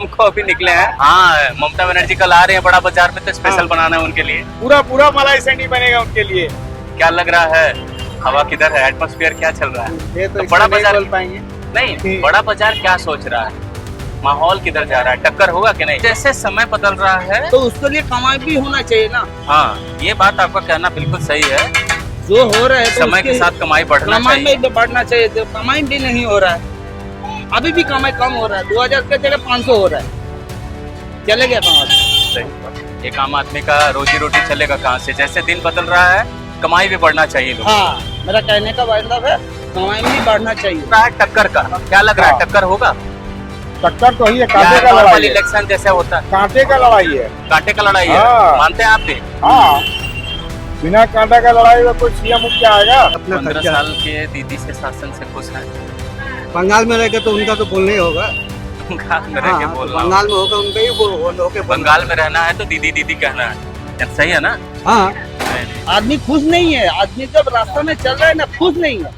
को अभी निकले हैं। हाँ, ममता बनर्जी कल आ रहे हैं बड़ा बाजार में, तो स्पेशल बनाना है उनके लिए। पूरा पूरा मलाई सैंडी बनेगा उनके लिए। क्या लग रहा है, हवा किधर है, एटमॉस्फेयर क्या चल रहा है? ये तो बड़ा बाजार बोल पाएंगे नहीं, बड़ा बाजार क्या सोच रहा है, माहौल किधर जा रहा है, टक्कर होगा कि नहीं? जैसे समय बदल रहा है तो उसके लिए कमाई भी होना चाहिए ना। हाँ, ये बात आपका कहना बिल्कुल सही है। जो हो रहा है तो समय के साथ कमाई बढ़ना कमाई चाहिए। में बढ़ना चाहिए, तो कमाई भी नहीं हो रहा है। अभी भी कमाई कम हो रहा है, 2000 के जगह 500 हो रहा है। चलेगा कहाँ से? सही। एक आम आदमी का रोजी रोटी चलेगा कहाँ से? जैसे दिन बदल रहा है, कमाई भी बढ़ना चाहिए लोगों को। हाँ, मेरा कहने का मतलब है कमाई भी बढ़ना चाहिए। रहा है टक्कर का, क्या लग रहा है, टक्कर होगा? टक्कर तो ही है, या कांटे का नॉर्मल लड़ाई है। इलेक्शन जैसे होता है, कांटे का लड़ाई है। कांटे का लड़ाई है, हाँ। मानते हैं आप भी? हाँ, बिना कांटा का लड़ाई में कोई सीएम क्या आएगा? 15 साल के दीदी से शासन से खुश है। बंगाल में रहेगा तो उनका तो बोलना ही होगा। बंगाल में रह के बोल रहा हूँ। बंगाल में होगा उनका ही बोल। बंगाल में रहना है तो दीदी दीदी कहना है, सही है ना? हाँ, आदमी खुश नहीं है। आदमी जब रास्ता में चल रहा है ना, खुश नहीं है।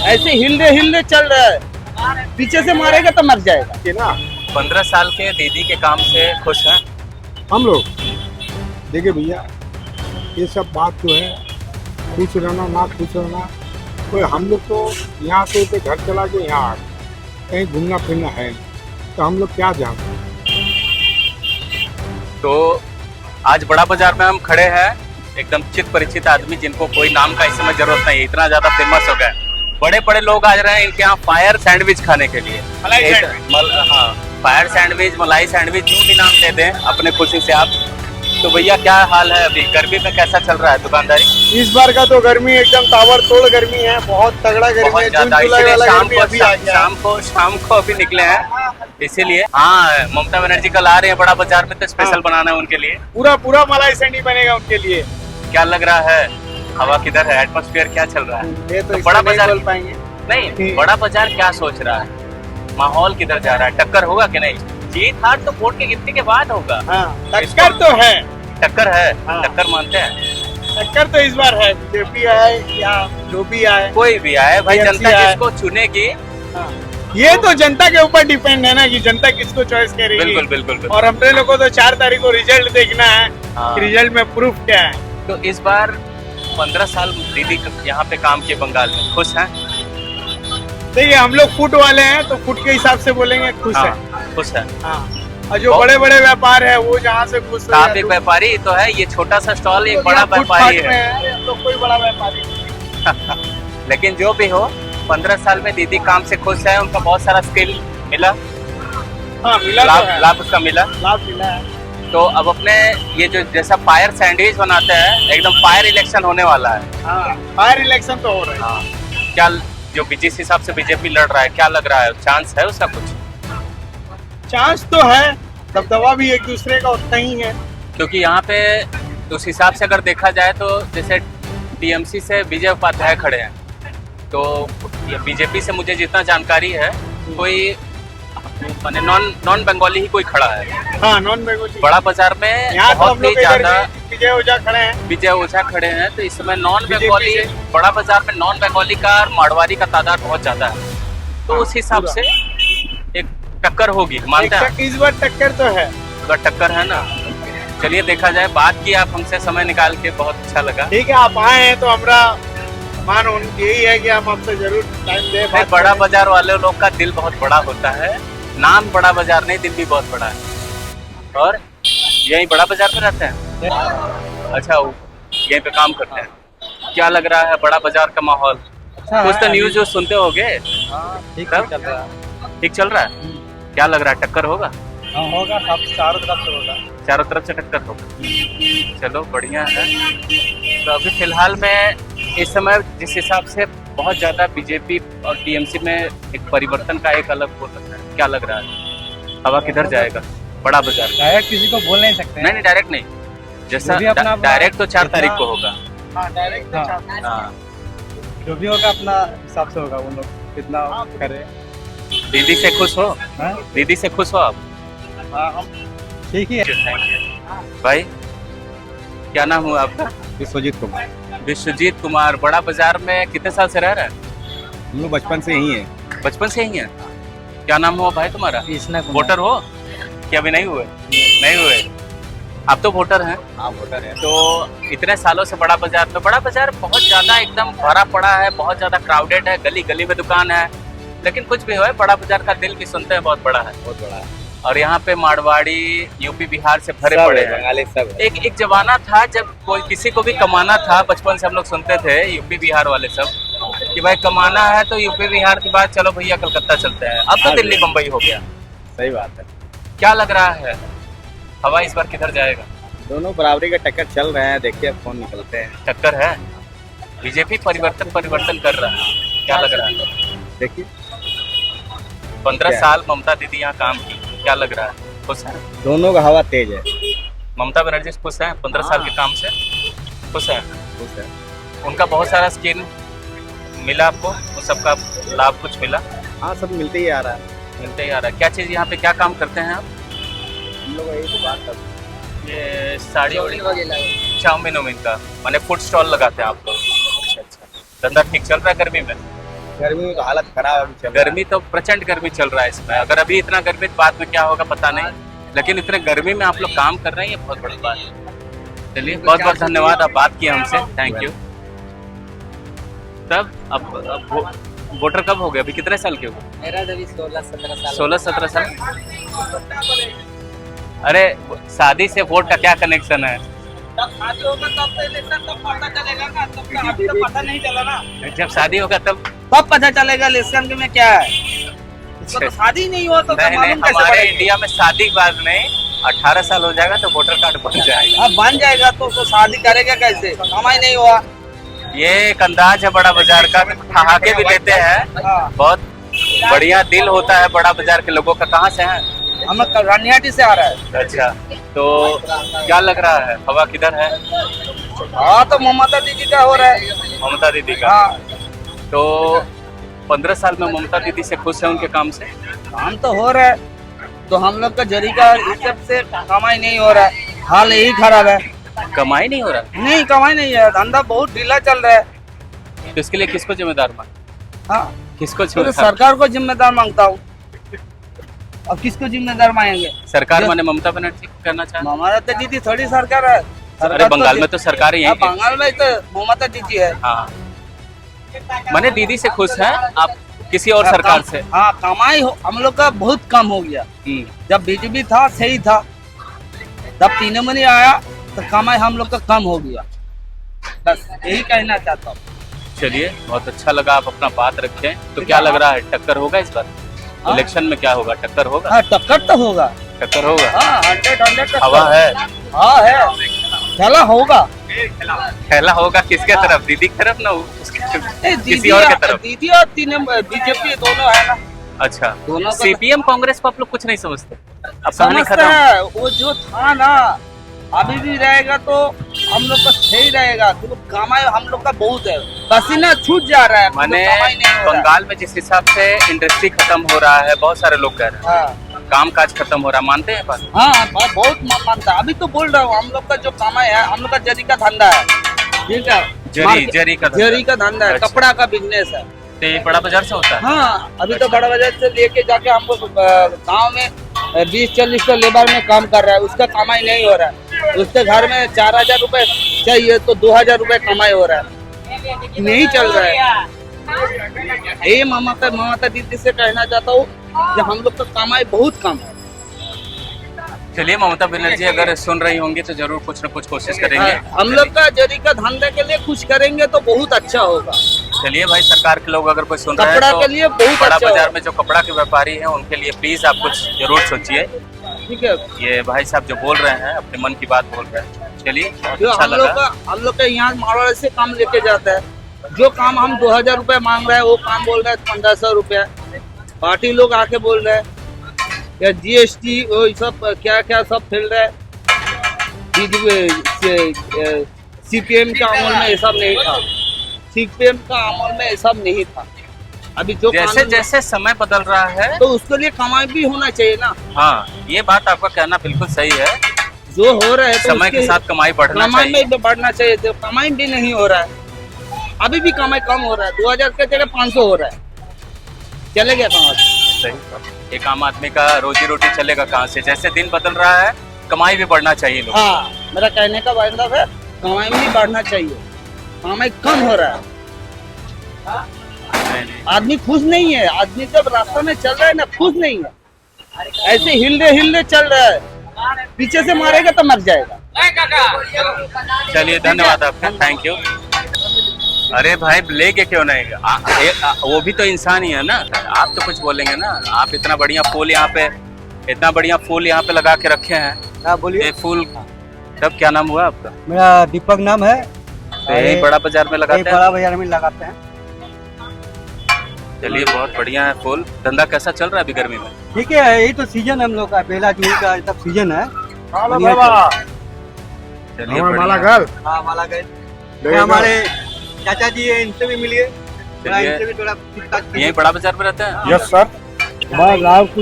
ऐसे हिलने चल रहा है, पीछे से मारेगा तो मर जाएगा। कि ना 15 साल के दीदी के काम से खुश हैं। हम लोग देखिए भैया, ये सब बात जो है, खुश रहना ना खुश रहना, कोई हम लोग तो यहाँ से घर चला के यहाँ आ गए, कहीं घूमना फिरना है नहीं, तो हम लोग क्या जानते हैं। तो आज बड़ा बाजार में हम खड़े हैं, एकदम चित परिचित आदमी जिनको कोई नाम का इस समय जरूरत नहीं, इतना ज्यादा फेमस हो गए। बड़े बड़े लोग आ रहे हैं इनके यहाँ फायर सैंडविच खाने के लिए। मलाई सैंडविच। हाँ, फायर सैंडविच, मलाई सैंडविच, जो भी नाम दे दें अपने खुशी से आप। तो भैया क्या हाल है अभी, गर्मी में कैसा चल रहा है दुकानदारी? इस बार का तो गर्मी एकदम ताबड़तोड़ गर्मी है, बहुत तगड़ा गर्मी बहुत है। ज्यादा, जून जुलाई इसीलिए वाला शाम गर्मी को अभी आ गया। शाम को अभी निकले हैं, इसीलिए। हाँ, ममता बनर्जी कल आ रहे हैं बड़ा बाजार में, तो स्पेशल बनाना है उनके लिए। पूरा पूरा मलाई सैंडी बनेगा उनके लिए। क्या लग रहा है, हवा किधर है, एटमॉस्फेयर क्या चल रहा है? ये तो बड़ा बाजार बोल पाएंगे नहीं, बड़ा बाजार क्या सोच रहा है, माहौल किधर जा रहा है, टक्कर होगा कि नहीं? जीत हार तो वोट की गिनती के बाद होगा। हाँ, टक्कर तो है। टक्कर है, हाँ। टक्कर मानते हैं। टक्कर तो इस बार है, बीजेपी आए या जो भी आए। कोई भी आए भाई, TMC जनता आए। किसको चुनेगी। हाँ, ये तो जनता के ऊपर डिपेंड है ना, कि जनता किसको चॉइस करेगी। बिल्कुल बिल्कुल बिल्कुल। और अपने लोगों को तो 4 तारीख को रिजल्ट देखना है, हाँ। कि रिजल्ट में प्रूफ क्या है। तो इस बार 15 साल दीदी यहाँ पे काम किए बंगाल में, खुश हैं? देखिए, हम लोग फूड वाले हैं तो फूड के हिसाब से बोलेंगे खुश है। हाँ, खुश है। हाँ, और जो बड़े बड़े व्यापार है वो जहाँ से खुश है। आप एक व्यापारी तो है, ये छोटा सा स्टॉल एक बड़ा व्यापारी है। हम लोग कोई बड़ा व्यापारी नहीं। लेकिन जो भी हो, 15 साल में दीदी काम से खुश है, उनका बहुत सारा स्किल मिला, हाँ, मिला लाभ तो है। लाभ उसका मिला। लाभ मिला है। तो अब अपने ये जो जैसा फायर सैंडविच बनाते हैं, एकदम फायर इलेक्शन होने वाला है। हाँ, फायर इलेक्शन तो हो रहा है। हाँ, क्या जो जिस हिसाब से बीजेपी लड़ रहा है, क्या लग रहा है, चांस है उसका कुछ? चांस तो है, दबदबा भी एक दूसरे का उतना ही है। क्योंकि यहाँ पे उस हिसाब से अगर देखा जाए तो जैसे टीएमसी से विजय उपाध्याय खड़े हैं, तो बीजेपी से मुझे जितना जानकारी है, कोई माने नॉन बंगाली ही कोई खड़ा है। हाँ, नॉन बेंगोली। बड़ा बाजार में यहाँ तो हम बहुत ही लोग इधर ज्यादा भी विजय ओझा खड़े हैं। विजय ओझा खड़े हैं, तो इस समय नॉन बीजेपी बंगाली, से। बड़ा बाजार में नॉन बंगाली का और मारवाड़ी का तादाद बहुत ज्यादा है, तो उस हिसाब पूरा। से एक टक्कर होगी, मानते हैं? इस बार टक्कर तो है। अगर टक्कर है ना, चलिए देखा जाए। बात की आप हमसे, समय निकाल के बहुत अच्छा लगा। ठीक है, आप आए हैं तो हमारा मान यही है कि हम आपसे जरूर टाइम दे। भाई, बड़ा बाजार वाले लोग का दिल बहुत बड़ा होता है, नाम बड़ा बाजार नहीं, दिल भी बहुत बड़ा है। और यही बड़ा बाजार में रहते हैं? अच्छा, यहीं पे काम करते हैं। क्या लग रहा है बड़ा बाजार का माहौल? कुछ तो न्यूज जो सुनते होगे। ठीक तब? चल रहा है। ठीक चल रहा है? क्या लग रहा है, टक्कर होगा? हाँ, होगा, सब चारों तरफ से होगा। चारों तरफ से टक्कर होगा। चलो बढ़िया है। तो अभी फिलहाल में इस समय जिस हिसाब से बहुत ज्यादा बीजेपी और टीएमसी में एक परिवर्तन का एक अलग हो सकता है, क्या लग रहा है, हवा किधर जाएगा बड़ा बाजार? डायरेक्ट किसी को बोल नहीं सकते। नहीं, डायरेक्ट नहीं, जैसा जो भी अपना- डायरेक्ट तो 4 जितना- तारीख को होगा। हाँ, डायरेक्ट हाँ। हाँ, जो भी होगा अपना हिसाब से होगा, वो लोग कितना करे। दीदी से खुश हो? हाँ? दीदी से खुश हो आप? ठीक ही है। भाई, क्या नाम हुआ आपका? विश्वजीत कुमार। विश्वजीत कुमार। बड़ा बाजार में कितने साल से रह रहे हैं? हम लोग बचपन से ही हैं। बचपन से ही है। क्या नाम हुआ भाई तुम्हारा? कृष्णा वोटर हो? कि अभी नहीं हुए? नहीं हुए। आप तो वोटर हैं, हाँ वोटर है। तो इतने सालों से बड़ा बाजार बहुत ज्यादा एकदम भरा पड़ा है, बहुत ज्यादा क्राउडेड है, गली गली में दुकान है, लेकिन कुछ भी हो, बड़ा बाजार का दिल भी सुनते हैं बहुत बड़ा है। बहुत बड़ा है। और यहाँ पे मारवाड़ी, यूपी बिहार से भरे पड़े हैं। बंगाली सब है। एक जमाना था जब कोई किसी को भी कमाना था, बचपन से हम लोग सुनते थे यूपी बिहार वाले सब कि भाई कमाना है तो यूपी बिहार के बाद चलो भैया कलकत्ता चलते हैं। अब तो दिल्ली बम्बई हो गया। सही बात है। क्या लग रहा है हवा इस बार किधर जाएगा? दोनों बराबरी का टक्कर चल रहे हैं, देखिए अब कौन निकलते हैं। टक्कर है, बीजेपी परिवर्तन कर रहा है, क्या लग रहा है? देखिए 15 क्या? साल ममता दीदी यहाँ काम की, क्या लग रहा है? खुश है दोनों का हवा तेज है। ममता बनर्जी खुश है 15 साल के काम से? खुश है। खुश है। उनका बहुत सारा स्कीम मिला आपको, उस सबका लाभ कुछ मिला? हाँ सब मिलते ही आ रहा है। मिलते ही आ रहा है। क्या चीज़ यहाँ पे क्या काम करते हैं आप? हम लोग यही तो बात करते ये साड़ी चाउमीन उमीन का माने फूड स्टॉल लगाते हैं आप लोग? अच्छा। धंधा ठीक चल रहा है गर्मी में? गर्मी में तो हालत खराब अभी चल रहा है। गर्मी तो प्रचंड गर्मी चल रहा है इसमें। अगर अभी इतना गर्मी तो बाद में क्या होगा पता नहीं, लेकिन इतने गर्मी में आप लोग काम कर रहे हैं, ये बहुत बड़ी बात है। चलिए बहुत बहुत धन्यवाद, आप बात किए हमसे, थैंक यू। तब अब वोटर कब हो गए? अभी कितने साल के हो? मेरा अभी 16-17 साल। 16-17 साल। अरे शादी से वोट का क्या कनेक्शन है? शादी होगा तब तो इलेक्शन तब पता चलेगा ना, तब तो अभी तो पता नहीं चला ना। जब शादी होगा तब पता चलेगा इलेक्शन में क्या है। इसको तो शादी नहीं हुआ तो नहीं, मालूम कैसे हमारे पड़ेगा? इंडिया में शादी के बाद नहीं, 18 साल हो जाएगा तो वोटर कार्ड बन जाएगा। अब बन जाएगा तो उसको शादी करेगा कैसे? कमाई नहीं हुआ। ये एक अंदाज है बड़ा बाजार का, ठहाके भी लेते हैं। हाँ। बहुत बढ़िया दिल होता है बड़ा बाजार के लोगों का। कहाँ से हैं? हम रानियाटी से आ रहा है। अच्छा, तो क्या लग रहा है हवा किधर है? हाँ तो ममता दीदी का हो रहा है। ममता दीदी का। हाँ तो 15 साल में ममता दीदी से खुश है उनके काम से? काम तो हो रहा है, तो हम लोग का जरी का इस सब से कमाई नहीं हो रहा है, हाल यही खराब है। कमाई नहीं हो रहा नहीं कमाई नहीं है, धंधा बहुत ढीला चल रहा है। तो इसके लिए किसको जिम्मेदार मान? हाँ किसको तो जिम्मेदार? सरकार को जिम्मेदार मांगता हूँ। अब किसको जिम्मेदार मांगेंगे? सरकार माने ममता बनर्जी को करना चाहते? ममता दीदी थोड़ी सरकार है। अरे सरकार बंगाल में तो सरकार ही है। हाँ, बंगाल में तो ममता दीदी है। हाँ, माने दीदी से खुश है आप किसी और सरकार से? हाँ कमाई हम लोग का बहुत कम हो गया। जब बीजेपी था सही था, जब तीनों मनी आया तो कमाई हम लोग का कम हो गया, बस यही कहना चाहता हूँ। चलिए बहुत अच्छा लगा, आप अपना बात रखें। तो क्या लग रहा है टक्कर होगा इस बार? हाँ? इलेक्शन में क्या होगा? टक्कर होगा? हाँ टक्कर तो होगा। टक्कर होगा। हाँ 100 हवा है? हाँ है, चला होगा। पहला होगा किसके तरफ? दीदी की तरफ ना उसके किसी और के तरफ? दीदी और तीनों बीजेपी दोनों है ना। अच्छा, दोनों का- सीपीएम कांग्रेस को आप लोग कुछ नहीं समझते? अब कहानी समझता खत्म। है, वो जो था ना अभी भी रहेगा तो हम लोग का सही रहेगा, तो कमाई हम लोग का बहुत है, पसीना छूट जा रहा है, माने कमाई नहीं हो रहा है। बंगाल में जिस हिसाब से इंडस्ट्री खत्म हो रहा है, बहुत सारे लोग कह रहे हैं हाँ काम काज खत्म हो रहा है, मानते हैं बात? हाँ बहुत मानता है। अभी तो बोल रहा हूँ हम लोग का जो कमाई है, हम लोग का जरी का धंधा है, ठीक है, जरी का धंधा। जरी का धंधा है, अच्छा। कपड़ा का बिजनेस है। तो ये बड़ा बाजार से होता है? हाँ अभी तो बड़ा बाजार से लेके जाके हमको गांव में 20-40 तो लेबर में काम कर रहा है, उसका कमाई नहीं हो रहा है। उसके घर में 4000 रुपए चाहिए तो 2000 रुपए कमाई हो रहा है, नहीं चल रहा है। ये ममता दीदी से कहना चाहता हूँ कि हम लोग का कमाई बहुत कम है। चलिए ममता बनर्जी अगर सुन रही होंगी तो जरूर कुछ न कुछ कोशिश करेंगे। हम लोग का जरी का धंधे के लिए कुछ करेंगे तो बहुत अच्छा होगा। चलिए भाई, सरकार के लोग अगर कोई सुन रहे हैं कपड़ा तो के लिए बहुत बड़ा अच्छा बाजार होगा। में जो कपड़ा के व्यापारी हैं उनके लिए प्लीज आप कुछ जरूर सोचिए। ठीक है, ये भाई साहब जो बोल रहे हैं अपने मन की बात बोल रहे हैं। चलिए बहुत जो अच्छा लगा। हम लोग का यहाँ मारवाड़ से काम लेके जाता है, जो काम हम 2000 रुपए मांग रहे हैं वो काम बोल रहे हैं 1500 रुपया। पार्टी लोग आके बोल रहे हैं या GST वो सब क्या क्या सब फैल रहा है। CPM का अमल में ये सब नहीं था, CPM का अमल में ये सब नहीं था। अभी जो जैसे कानून- जैसे समय बदल रहा है तो उसके लिए कमाई भी होना चाहिए ना। हाँ, ये बात आपका कहना बिल्कुल सही है। जो हो रहा है तो समय के उसके- साथ कमाई बढ़ना कमाई चाहिए। में भी बढ़ना चाहिए, तो कमाई भी नहीं हो रहा है। अभी भी कमाई कम हो रहा है, 2000 के जगह 500 हो रहा है, चले गया कहाँ? सही। एक आम आदमी का रोजी रोटी चलेगा कहाँ से? जैसे दिन बदल रहा है, कमाई भी बढ़ना चाहिए लोग। हाँ, मेरा कहने का मतलब है कमाई भी बढ़ना चाहिए, कमाई कम हो रहा है। आदमी खुश नहीं है, आदमी जब रास्ता में चल रहा है ना खुश नहीं है, ऐसे हिलने चल रहा है, पीछे से मारेगा तो मर जाएगा। चलिए धन्यवाद आपका, थैंक यू। अरे भाई लेके क्यों नहीं? वो भी तो इंसान ही है ना। आप तो कुछ बोलेंगे ना। आप इतना बढ़िया फूल यहाँ पे लगा के रखे हैं। हाँ बोलिए। ये फूल तब क्या नाम हुआ आपका? मेरा दीपक नाम है। तो यही बड़ा बाजार में लगाते हैं? बड़ा बाजार में लगाते हैं। चलिए बहुत बढ़िया है फूल। धंधा कैसा चल रहा है अभी गर्मी में? ठीक है, यही तो सीजन हम लोग का, पहला जून का सब सीजन है। चलिए माला बढ़िया। घर हाँ माला गए। देखो। हमारे चाचा जी है, इनसे भी मिलिए। चलिए। इनसे भी थोड़ा पूछताछ कीजिए। यही बड़ा बाजार में रहते हैं? Yes sir.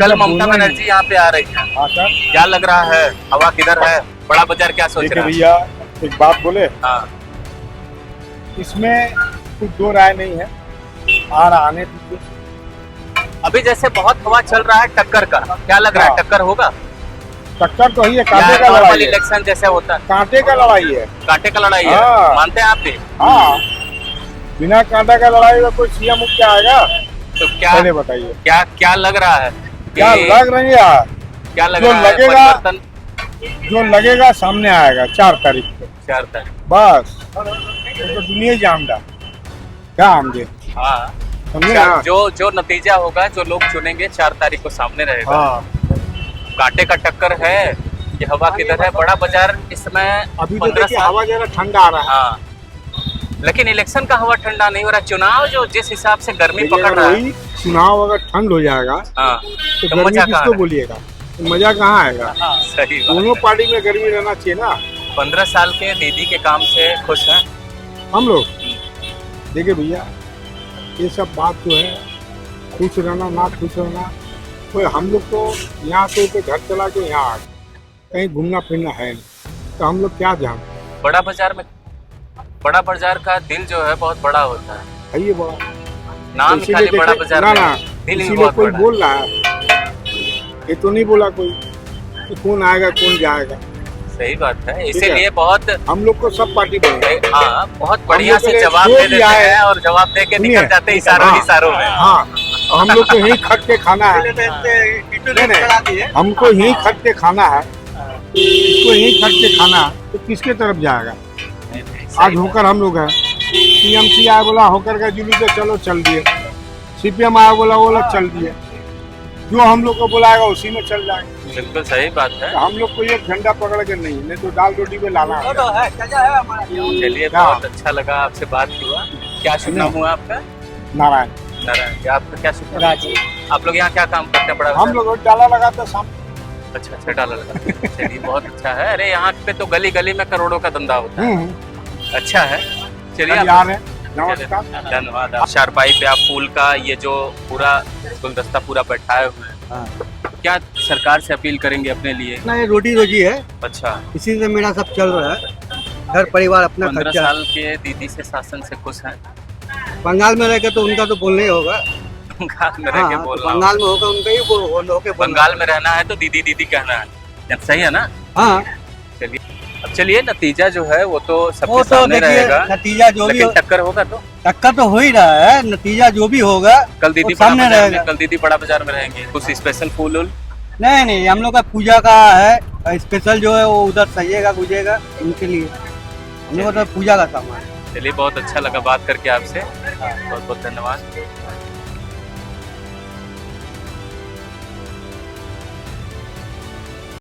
कल ममता बनर्जी यहाँ पे आ रही है, हाँ सर। क्या लग रहा है? हवा किधर है? बड़ा बाजार क्या सोच देखिए रहा है? भैया एक बात बोले, हाँ इसमें कुछ दो राय नहीं है। आने दीजिए। अभी जैसे बहुत हवा चल रहा है टक्कर का, क्या लग रहा है? हाँ। टक्कर होगा टक्कर तो ही है, या कांटे का नॉर्मल लड़ाई है। इलेक्शन जैसे होता है? कांटे का लड़ाई है। कांटे का लड़ाई है, हाँ। मानते हैं आप भी? हाँ, बिना कांटे का लड़ाई में कोई सीएम क्या आएगा? तो क्या पहले बताइए क्या लग रहा है? क्या कि- लग रही है? क्या लग जो रहा है? लगेगा- परिवर्तन जो लगेगा सामने आएगा 4 तारीख को। 4 तारीख। बस ये तो दुनिया जानता क्या हमगे हाँ, समझे ना? जो नतीजा होगा, जो लोग चुनेंगे 4 तारीख को सामने रहेगा। हाँ, कांटे का टक्कर है कि हवा किधर है? बड़ा बाजार इस समय अभी तो 15 देखिए साल। हवा जरा ठंडा आ रहा है। हाँ, लेकिन इलेक्शन का हवा ठंडा नहीं हो रहा। चुनाव जो जिस हिसाब से गर्मी देखिए, पकड़ अगर रहा है, वही चुनाव अगर ठंड हो जाएगा हाँ, तो तो गर्मी मजा किसको कहाँ है? बोलिएगा? तो मजा कहाँ आएगा? सही बात दोनों है। पार्टी में गर्मी रहना चाहिए ना। 15 साल के दीदी के काम से खुश हैं? हम लोग देखिए भैया, ये सब बात जो है खुश रहना ना खुश रहना, कोई हम लोग तो यहाँ से घर चला के यहाँ आ गए, कहीं घूमना फिरना है नहीं, तो हम लोग क्या जानते हैं? बड़ा बाजार का दिल जो है बहुत बड़ा होता है। है ये बड़ा नाम इसीलिए खाली बड़ा देखिए- बाजार ना नहीं, ना दिल भी इसीलिए बहुत कोई बड़ा है। बोल रहा है, ये तो नहीं बोला कोई कि कौन आएगा कौन जाएगा। सही बात है, है। इसीलिए बहुत हम लोग को सब पार्टी बने। हाँ बहुत बढ़िया लोग से के जवाब जो दे भी देते आए- हैं और जवाब दे के सुनिए। निकल जाते हैं इशारों हाँ। इशारों में। हाँ, और हम लोग को यहीं खट के खाना है। नहीं, हमको यहीं खट के खाना है, इसको यहीं खट के खाना है, तो किसके तरफ जाएगा? आज होकर हम लोग हैं, टीएमसी आया बोला होकर का जुलूस है, चलो चल दिए। सीपीएम आया बोला चल दिए। जो हम लोग को बुलाएगा उसी में चल जाएगा। बिल्कुल सही बात है। हम लोग को ये झंडा पकड़ के नहीं तो दाल रोटी पे लाना है। चलिए क्या? बहुत अच्छा लगा आपसे बात हुआ। क्या शुभ नाम हुआ आपका? नारायण नारायण। क्या आपका क्या शुभ नाम? आप लोग यहाँ क्या काम करते हैं? बड़ा हम लोग डाला लगाते हैं सामने। अच्छा डाला लगा। चलिए बहुत अच्छा है। अरे यहाँ पे तो गली गली में करोड़ों का धंधा होता है। अच्छा है। चलिए कल आप- यार है। नमस्कार। धन्यवाद। आप चारपाई पे आप फूल का ये जो पूरा गुलदस्ता पूरा बैठाए हुए हैं, हाँ। क्या सरकार से अपील करेंगे अपने लिए? अपना ये रोटी रोजी है, अच्छा, इसी से मेरा सब चल रहा है। घर परिवार अपना 15 खर्चा। साल के दीदी से शासन से खुश हैं? बंगाल में रह के तो उनका तो बोलना ही होगा। बंगाल में रह के हाँ, तो बोलना बंगाल में होगा उनका ही होके होगा। बंगाल में रहना है तो दीदी दीदी कहना है, सही है ना? हाँ, चलिए अब चलिए, नतीजा जो है वो तो वो सबके तो सामने देखिए रहेगा, नतीजा जो भी लेकिन हो, टक्कर होगा तो टक्कर तो हो ही रहा है। नतीजा जो भी होगा कल दीदी वो बड़ा सामने बाजार में रहेगा। कल दीदी बड़ा बाजार में रहेंगे। कुछ स्पेशल फूल उल? नहीं, हम लोग का पूजा का है, स्पेशल जो है वो उधर सहिएगा गुजेगा उनके लिए। हम लोग का तो पूजा का सामान है। चलिए बहुत अच्छा लगा बात करके आपसे, बहुत बहुत धन्यवाद।